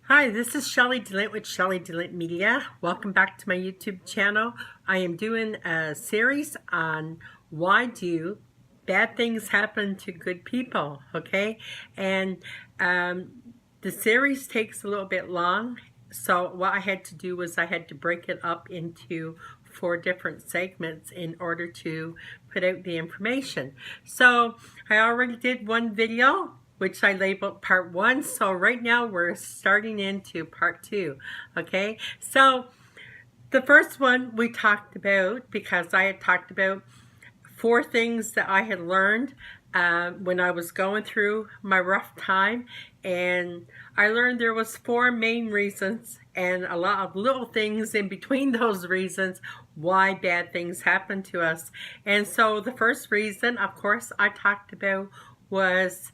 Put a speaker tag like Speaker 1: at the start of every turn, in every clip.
Speaker 1: Hi, this is Shelley DeLint with Shelley DeLint Media. Welcome back to my YouTube channel. I am doing a series on why do bad things happen to good people, okay? And the series takes a little bit long, so what I had to do was I had to break it up into 4 different segments in order to put out the information. So I already did one video, which I labeled part 1. So right now we're starting into part 2. Okay, so the first one we talked about, because I had talked about 4 things that I had learned when I was going through my rough time, and I learned there was 4 main reasons and a lot of little things in between those reasons why bad things happen to us. And so the first reason, of course, I talked about was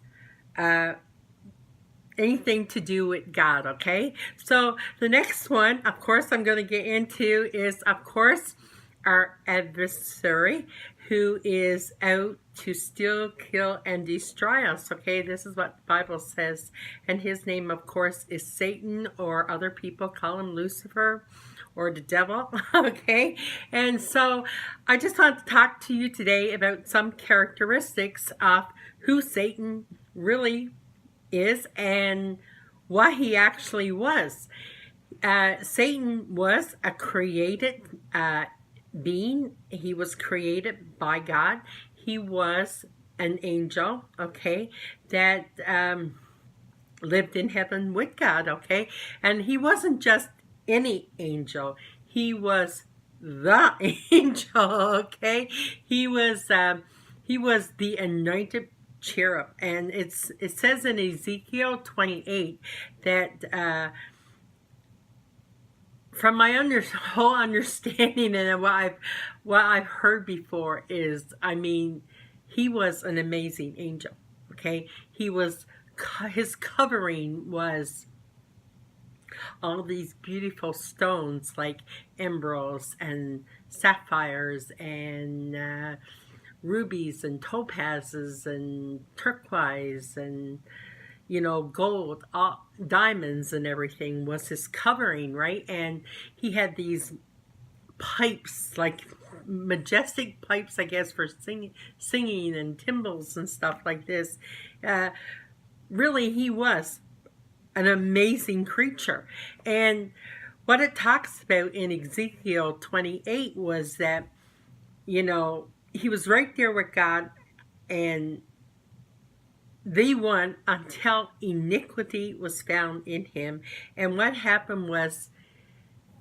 Speaker 1: anything to do with God, okay? So the next one, of course, I'm going to get into is, of course, our adversary, who is out to steal, kill, and destroy us, okay? This is what the Bible says. And his name, of course, is Satan, or other people call him Lucifer, or the devil, okay? And so I just want to talk to you today about some characteristics of who Satan really is and what he actually was. Satan was a created being. He was created by God. He was an angel, okay, that lived in heaven with God, okay? And he wasn't just any angel. He was the angel, okay? He was the anointed cherub. And it says in Ezekiel 28 that from my whole understanding and what I've heard before is, I mean, he was an amazing angel, okay? His covering was all these beautiful stones like emeralds and sapphires and rubies and topazes and turquoise and, you know, gold, diamonds and everything was his covering, right? And he had these pipes, like majestic pipes, I guess, for singing and timbrels and stuff like this. Really, he was an amazing creature. And what it talks about in Ezekiel 28 was that, you know, he was right there with God, and they won until iniquity was found in him. And what happened was,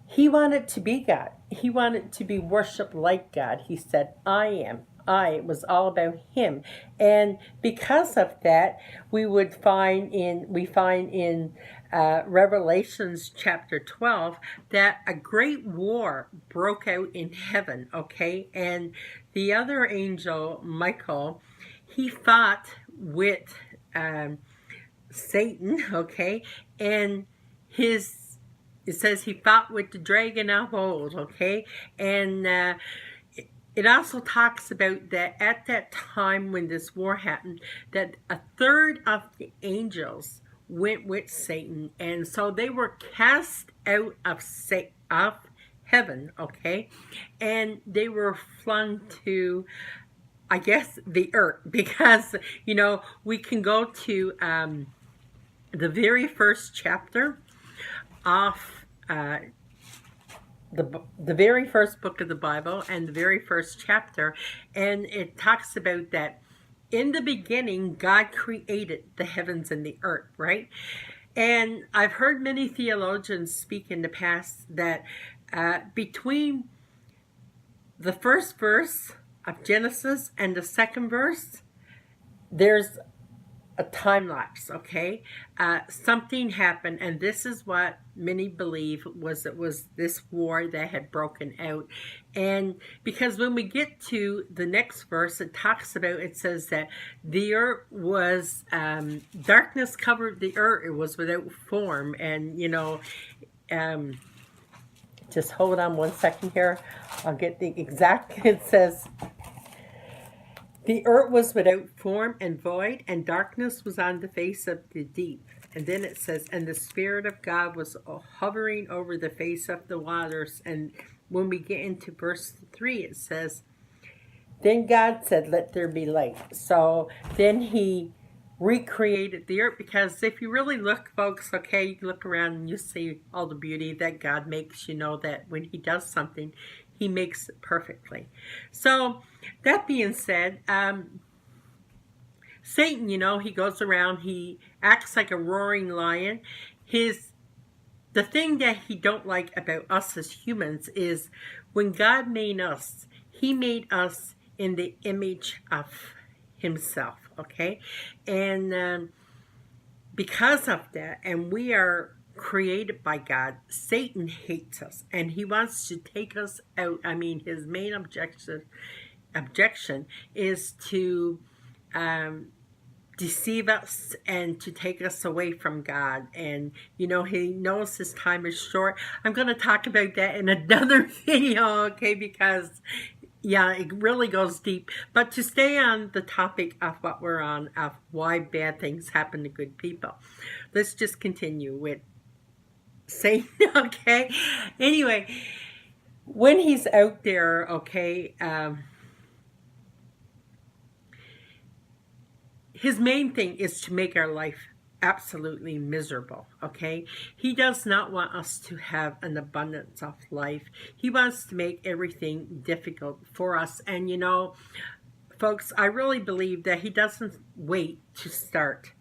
Speaker 1: he wanted to be God. He wanted to be worshipped like God. He said, I am. It was all about him. And because of that, we find in Revelations chapter 12 that a great war broke out in heaven, okay? And the other angel, Michael, he fought with Satan, okay? And it says he fought with the dragon of old, okay? And it also talks about that at that time when this war happened, that 1/3 of the angels went with Satan. And so they were cast out of heaven, okay? And they were flung to, I guess, the earth. Because, you know, we can go to the very first chapter of the very first book of the Bible and the very first chapter, and it talks about that in the beginning God created the heavens and the earth, right? And I've heard many theologians speak in the past that between the first verse of Genesis and the second verse, there's a time lapse, okay? Something happened, and this is what many believe was this war that had broken out. And because when we get to the next verse, it says that the earth was, darkness covered the earth, it was without form. And, you know, just hold on one second here, I'll get the exact, it says, the earth was without form and void, and darkness was on the face of the deep. And then it says, and the Spirit of God was hovering over the face of the waters. And when we get into verse 3, it says, then God said, let there be light. So then he recreated the earth, because if you really look, folks, okay, you look around and you see all the beauty that God makes. You know that when he does something, he makes it perfectly. So that being said, Satan, you know, he goes around, he acts like a roaring lion. The thing that he don't like about us as humans is when God made us, he made us in the image of himself, okay? And because of that, and we are created by God, Satan hates us, and he wants to take us out. I mean, his main objection is to deceive us and to take us away from God. And you know, he knows his time is short. I'm going to talk about that in another video, okay, because yeah, it really goes deep. But to stay on the topic of what we're on, of why bad things happen to good people, let's just continue with Satan, okay? Anyway, when he's out there, okay, his main thing is to make our life absolutely miserable, okay? He does not want us to have an abundance of life. He wants to make everything difficult for us. And you know, folks, I really believe that he doesn't wait to start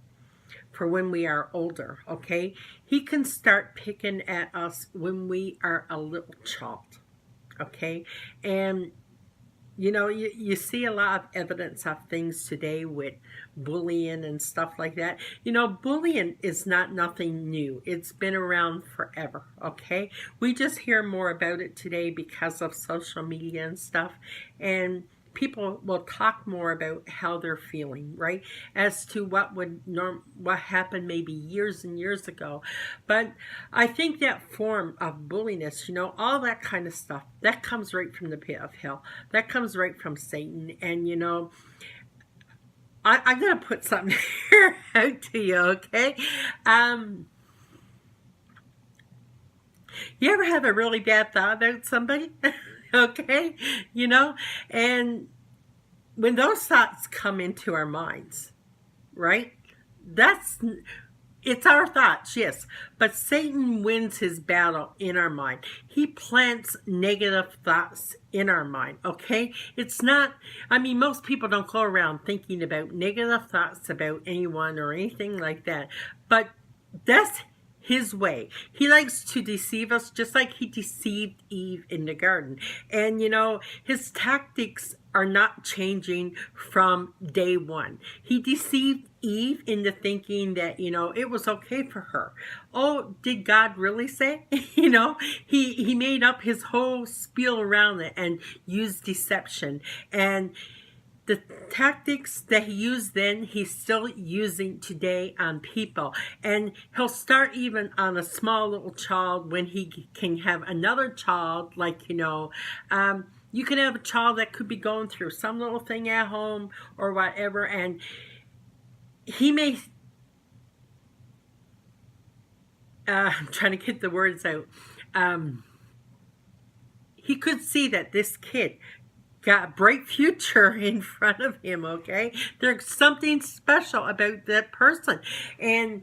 Speaker 1: for when we are older, okay? He can start picking at us when we are a little child, okay? And you know, you see a lot of evidence of things today with bullying and stuff like that. You know, bullying is not nothing new. It's been around forever, okay? We just hear more about it today because of social media and stuff. And people will talk more about how they're feeling, right? As to what happened maybe years and years ago. But I think that form of bulliness, you know, all that kind of stuff, that comes right from the pit of hell. That comes right from Satan. And you know, I'm going to put something here out to you, okay? You ever have a really bad thought about somebody? Okay, you know, and when those thoughts come into our minds, right, it's our thoughts, yes, but Satan wins his battle in our mind. He plants negative thoughts in our mind, okay? It's not, I mean, most people don't go around thinking about negative thoughts about anyone or anything like that, but that's his way. He likes to deceive us just like he deceived Eve in the garden. And you know, his tactics are not changing from day one. He deceived Eve into thinking that, you know, it was okay for her. Oh, did God really say? You know, he made up his whole spiel around it and used deception. And the tactics that he used then, he's still using today on people. And he'll start even on a small little child when he can have another child, like, you know, you can have a child that could be going through some little thing at home or whatever, and he may, I'm trying to get the words out, he could see that this kid got a bright future in front of him, okay? There's something special about that person. And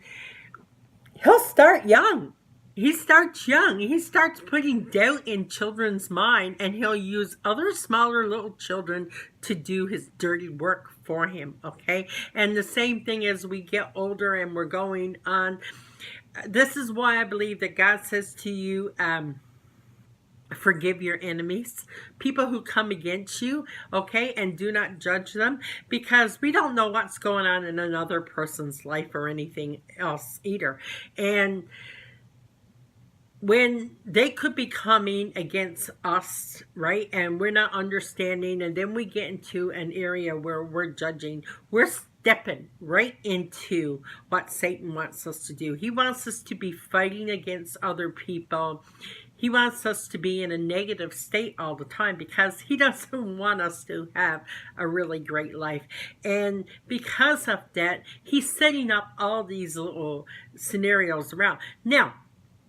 Speaker 1: he'll start young. He starts young. He starts putting doubt in children's mind, and he'll use other smaller little children to do his dirty work for him, okay? And the same thing as we get older and we're going on. This is why I believe that God says to you, forgive your enemies, people who come against you, okay, and do not judge them, because we don't know what's going on in another person's life or anything else either. And when they could be coming against us, right, and we're not understanding, and then we get into an area where we're judging, we're stepping right into what Satan wants us to do. He wants us to be fighting against other people. He wants us to be in a negative state all the time because he doesn't want us to have a really great life. And because of that, he's setting up all these little scenarios around. Now,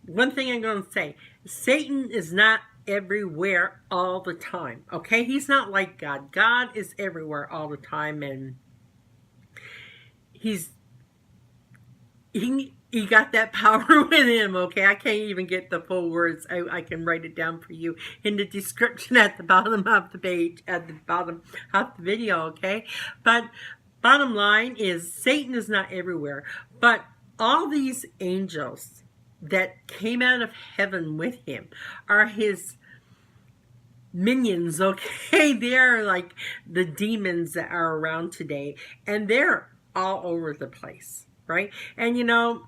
Speaker 1: one thing I'm going to say, Satan is not everywhere all the time, okay? He's not like God. God is everywhere all the time, and he got that power with him, okay? I can't even get the full words. I can write it down for you in the description at the bottom of the page, at the bottom of the video, okay? But bottom line is Satan is not everywhere, but all these angels that came out of heaven with him are his minions, okay? They're like the demons that are around today, and they're all over the place, right? And you know,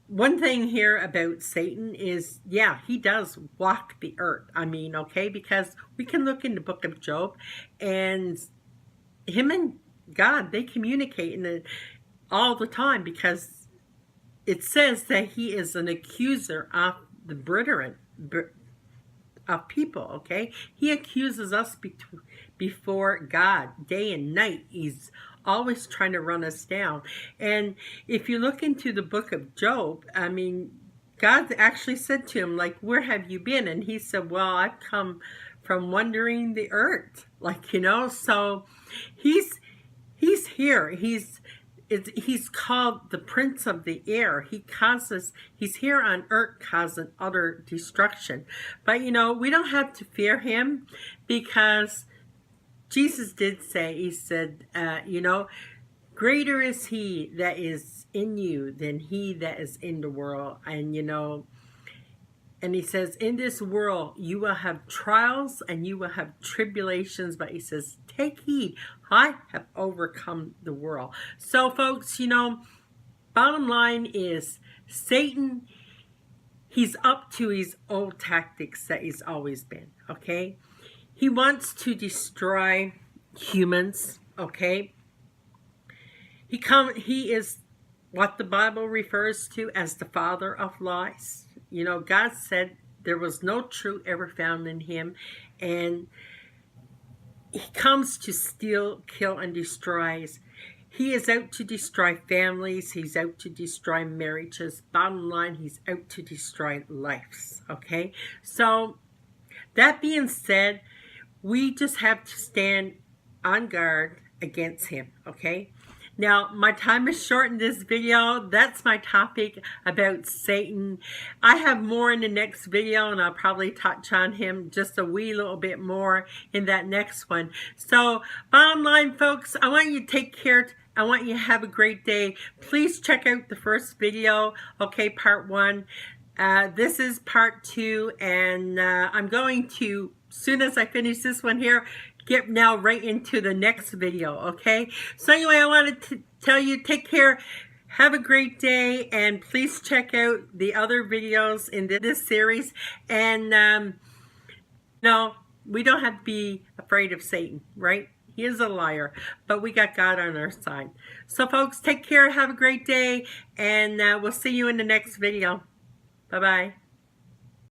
Speaker 1: one thing here about Satan is, yeah, he does walk the earth. I mean, okay, because we can look in the book of Job, and him and God, they communicate all the time, because it says that he is an accuser of the brethren, of people, okay? He accuses us before God day and night. He's always trying to run us down. And if you look into the book of Job, I mean, God actually said to him, like, where have you been? And he said, well, I've come from wandering the earth. Like, you know, so he's here. He's called the Prince of the Air. He's here on earth causing utter destruction. But, you know, we don't have to fear him, because Jesus did say, he said, you know, greater is he that is in you than he that is in the world. And, you know, and he says, in this world you will have trials and you will have tribulations, but he says, take heed, I have overcome the world. So folks, you know, bottom line is Satan, he's up to his old tactics that he's always been, okay? He wants to destroy humans, okay? He is what the Bible refers to as the father of lies. You know, God said there was no truth ever found in him, and he comes to steal, kill, and destroy. He is out to destroy families. He's out to destroy marriages. Bottom line, he's out to destroy lives, okay? So, that being said, we just have to stand on guard against him, okay? Now, my time is short in this video. That's my topic about Satan. I have more in the next video, and I'll probably touch on him just a wee little bit more in that next one. So, bottom line, folks, I want you to take care. I want you to have a great day. Please check out the first video, okay, part 1. This is part 2, and I'm going to, as soon as I finish this one here, get now right into the next video, okay? So anyway, I wanted to tell you, take care, have a great day, and please check out the other videos in this series. And no, we don't have to be afraid of Satan, right? He is a liar, but we got God on our side. So folks, take care, have a great day, and we'll see you in the next video. Bye-bye.